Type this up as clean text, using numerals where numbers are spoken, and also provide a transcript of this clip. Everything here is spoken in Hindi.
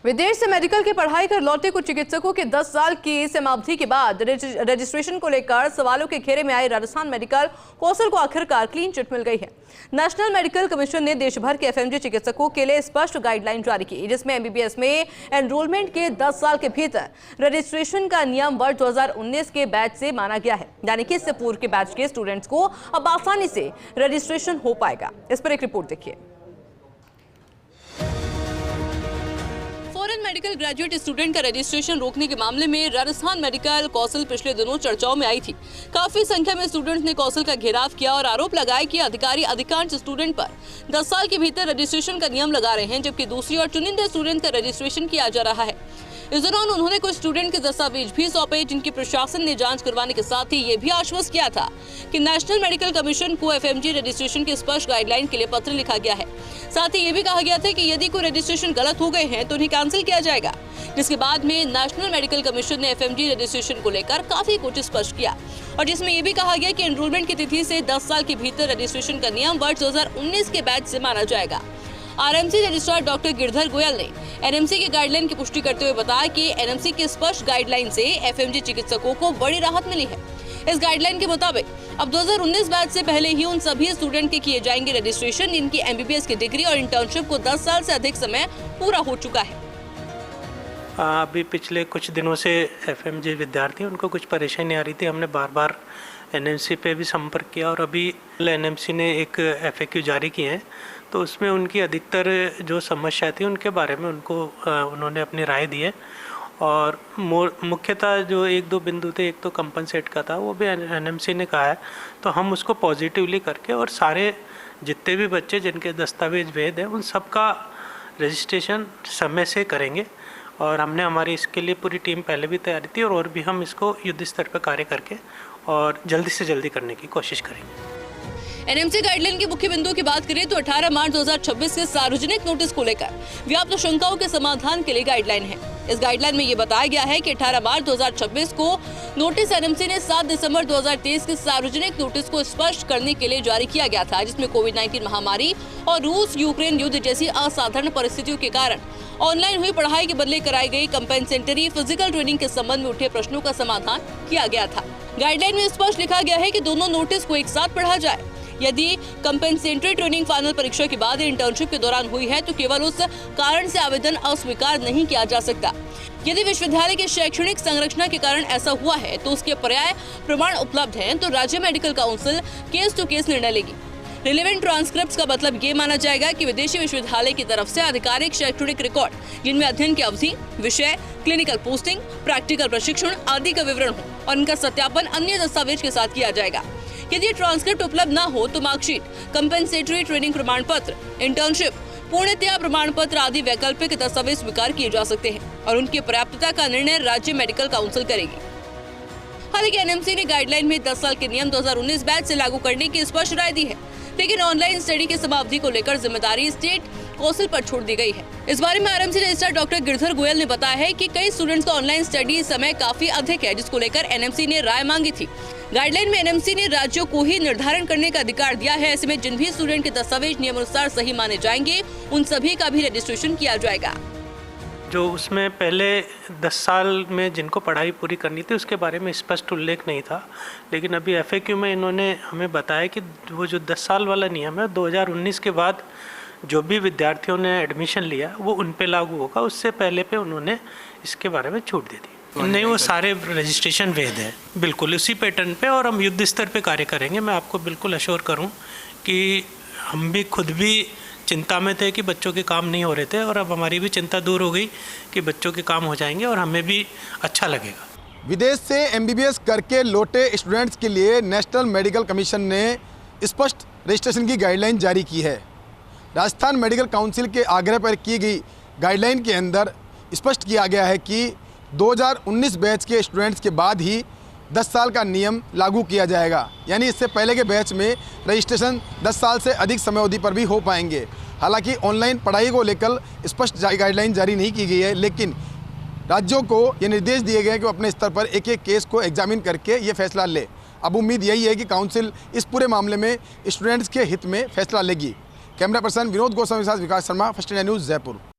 विदेश से मेडिकल की पढ़ाई कर लौटे कुछ चिकित्सकों के 10 साल की समाप्ति के बाद रजिस्ट्रेशन को लेकर सवालों के घेरे में आए राजस्थान मेडिकल कौंसिल को आखिरकार क्लीन चिट मिल गई है। नेशनल मेडिकल कमीशन ने देश भर के एफएमजी चिकित्सकों के लिए स्पष्ट गाइडलाइन जारी की, जिसमें एमबीबीएस में एनरोलमेंट के 10 साल के भीतर रजिस्ट्रेशन का नियम वर्ष 2019 के बैच से माना गया है। यानी कि इससे पूर्व के बैच के स्टूडेंट्स को अब आसानी से रजिस्ट्रेशन हो पाएगा। इस पर एक रिपोर्ट देखिए। फॉरेन मेडिकल ग्रेजुएट स्टूडेंट का रजिस्ट्रेशन रोकने के मामले में राजस्थान मेडिकल कौंसिल पिछले दिनों चर्चाओं में आई थी। काफी संख्या में स्टूडेंट्स ने कौंसिल का घेराव किया और आरोप लगाया कि अधिकारी अधिकांश स्टूडेंट पर 10 साल के भीतर रजिस्ट्रेशन का नियम लगा रहे हैं, जबकि दूसरी ओर चुनिंदा स्टूडेंट का रजिस्ट्रेशन किया जा रहा है। इस दौरान उन्होंने कुछ स्टूडेंट के दस्तावेज भी सौंपे, जिनकी प्रशासन ने जांच करवाने के साथ ही ये भी आश्वस्त किया था कि नेशनल मेडिकल कमीशन को एफएमजी रजिस्ट्रेशन के स्पष्ट गाइडलाइन के लिए पत्र लिखा गया है। साथ ही ये भी कहा गया था कि यदि कोई रजिस्ट्रेशन गलत हो गए हैं तो उन्हें कैंसिल किया जाएगा, जिसके बाद में नेशनल मेडिकल कमीशन ने एफएमजी रजिस्ट्रेशन को लेकर काफी कुछ स्पष्ट किया और जिसमें यह भी कहा गया कि एनरोलमेंट की तिथि से 10 साल के भीतर रजिस्ट्रेशन का नियम वर्ष 2019 के बैच से माना जाएगा। RMC registrar doctor Girdhar Goyal ने एनएमसी की गाइडलाइन की पुष्टि करते हुए बताया कि एनएमसी की स्पष्ट गाइडलाइन से एफएमजी चिकित्सकों को बड़ी राहत मिली है। इस गाइडलाइन के मुताबिक अब 2019 बैच से पहले ही उन सभी स्टूडेंट के किए जाएंगे रजिस्ट्रेशन जिनकी एमबीबीएस की डिग्री और इंटर्नशिप को 10 साल से अधिक समय पूरा हो चुका है। अभी पिछले कुछ दिनों से एफएमजी विद्यार्थी उनको कुछ परेशानी आ रही थी। हमने बार बार एनएमसी पे भी संपर्क किया और अभी एनएमसी ने एक एफएक्यू जारी किए हैं, तो उसमें उनकी अधिकतर जो समस्या थी उनके बारे में उन्होंने अपनी राय दी है और मुख्यतः जो 1-2 बिंदु थे, एक तो कंपनसेट का था, वो भी एनएमसी ने कहा है, तो हम उसको पॉजिटिवली करके और सारे जितने भी बच्चे जिनके दस्तावेज वैध हैं उन सब का रजिस्ट्रेशन समय से करेंगे और हमने हमारी इसके लिए पूरी टीम पहले भी तैयारी थी और भी हम इसको युद्ध स्तर पर कार्य करके और जल्दी से जल्दी करने की कोशिश करेंगे। एनएमसी गाइडलाइन के मुख्य बिंदुओं की बात करें तो 18 मार्च 2026 के सार्वजनिक नोटिस को लेकर व्याप्त शंकाओं के समाधान के लिए गाइडलाइन है। इस गाइडलाइन में ये बताया गया है कि 18 मार्च 2026 को नोटिस एनएमसी ने 7 दिसंबर 2023 के सार्वजनिक नोटिस को स्पष्ट करने के लिए जारी किया गया था, जिसमें कोविड-19 महामारी और रूस यूक्रेन युद्ध जैसी असाधारण परिस्थितियों के कारण ऑनलाइन हुई पढ़ाई के बदले कराई गई कंपेंसेटरी फिजिकल ट्रेनिंग के संबंध में उठे प्रश्नों का समाधान किया गया था। गाइडलाइन में स्पष्ट लिखा गया है कि दोनों नोटिस को एक साथ पढ़ा जाए। यदि कंपेंसेटरी ट्रेनिंग फाइनल परीक्षा के बाद इंटर्नशिप के दौरान हुई है तो केवल उस कारण से आवेदन अस्वीकार नहीं किया जा सकता। यदि विश्वविद्यालय की शैक्षणिक संरचना के कारण ऐसा हुआ है तो उसके पर्याय प्रमाण उपलब्ध हैं तो राज्य medical council case to case निर्णय लेगी। रिलेवेंट ट्रांसक्रिप्ट्स का मतलब ये माना जाएगा कि विदेशी विश्वविद्यालय की तरफ से आधिकारिक शैक्षणिक रिकॉर्ड जिनमें अध्ययन की अवधि, विषय, क्लिनिकल पोस्टिंग, प्रैक्टिकल प्रशिक्षण आदि का विवरण हो और उनका सत्यापन अन्य दस्तावेज के साथ किया जाएगा। यदि ट्रांसक्रिप्ट उपलब्ध न हो तो मार्कशीट, कंपेंसेटरी ट्रेनिंग प्रमाण पत्र, इंटर्नशिप, पूर्णतया प्रमाण पत्र आदि वैकल्पिक दस्तावेज स्वीकार किए जा सकते हैं और उनकी पर्याप्तता का निर्णय राज्य मेडिकल काउंसिल करेगी। हालांकि एनएमसी ने गाइडलाइन में 10 साल के नियम 2019 बैच से लागू करने की स्पष्ट राय दी है, लेकिन ऑनलाइन स्टडी की समाप्ति को लेकर जिम्मेदारी स्टेट कौंसिल पर छोड़ दी गई है। इस बारे में RMC registrar doctor Girdhar Goyal ने बताया है कि कई स्टूडेंट्स का ऑनलाइन स्टडी समय काफी अधिक है, जिसको लेकर एनएमसी ने राय मांगी थी। गाइडलाइन में एनएमसी ने राज्यों को ही निर्धारण करने का अधिकार दिया है। ऐसे में जिन भी स्टूडेंट के दस्तावेज नियमानुसार सही माने जाएंगे उन सभी का भी रजिस्ट्रेशन किया जाएगा। जो उसमें पहले 10 साल में जिनको पढ़ाई पूरी करनी थी उसके बारे में स्पष्ट उल्लेख नहीं था, लेकिन अभी एफएक्यू में इन्होंने हमें बताया कि वो जो 10 साल वाला नियम है 2019 के बाद जो भी विद्यार्थियों ने एडमिशन लिया वो उन पे लागू होगा। उससे पहले पे उन्होंने इसके बारे में छूट दे दी। नहीं, वो सारे रजिस्ट्रेशन वैध है, बिल्कुल उसी पैटर्न पे और हम युद्ध स्तर पे कार्य करेंगे। मैं आपको बिल्कुल अश्योर करूं कि हम भी खुद भी चिंता में थे कि बच्चों के काम नहीं हो रहे थे और अब हमारी भी चिंता दूर हो गई कि बच्चों के काम हो जाएंगे और हमें भी अच्छा लगेगा। विदेश से एमबीबीएस करके लौटे स्टूडेंट्स के लिए नेशनल मेडिकल कमीशन ने स्पष्ट रजिस्ट्रेशन की गाइडलाइन जारी की है। राजस्थान मेडिकल काउंसिल के आग्रह पर की गई गाइडलाइन के अंदर स्पष्ट किया गया है कि 2019 बैच के स्टूडेंट्स के बाद ही 10 साल का नियम लागू किया जाएगा, यानी इससे पहले के बैच में रजिस्ट्रेशन 10 साल से अधिक समय अवधि पर भी हो पाएंगे। हालांकि ऑनलाइन पढ़ाई को लेकर स्पष्ट गाइडलाइन जारी नहीं की गई है, लेकिन राज्यों को ये निर्देश दिए गए हैं कि वो अपने स्तर पर एक एक केस को एग्जामिन करके ये फैसला ले। अब उम्मीद यही है कि काउंसिल इस पूरे मामले में स्टूडेंट्स के हित में फैसला लेगी। कैमरा पर्सन विनोद गोस्वामी के साथ Vikas Sharma, First India News, Jaipur.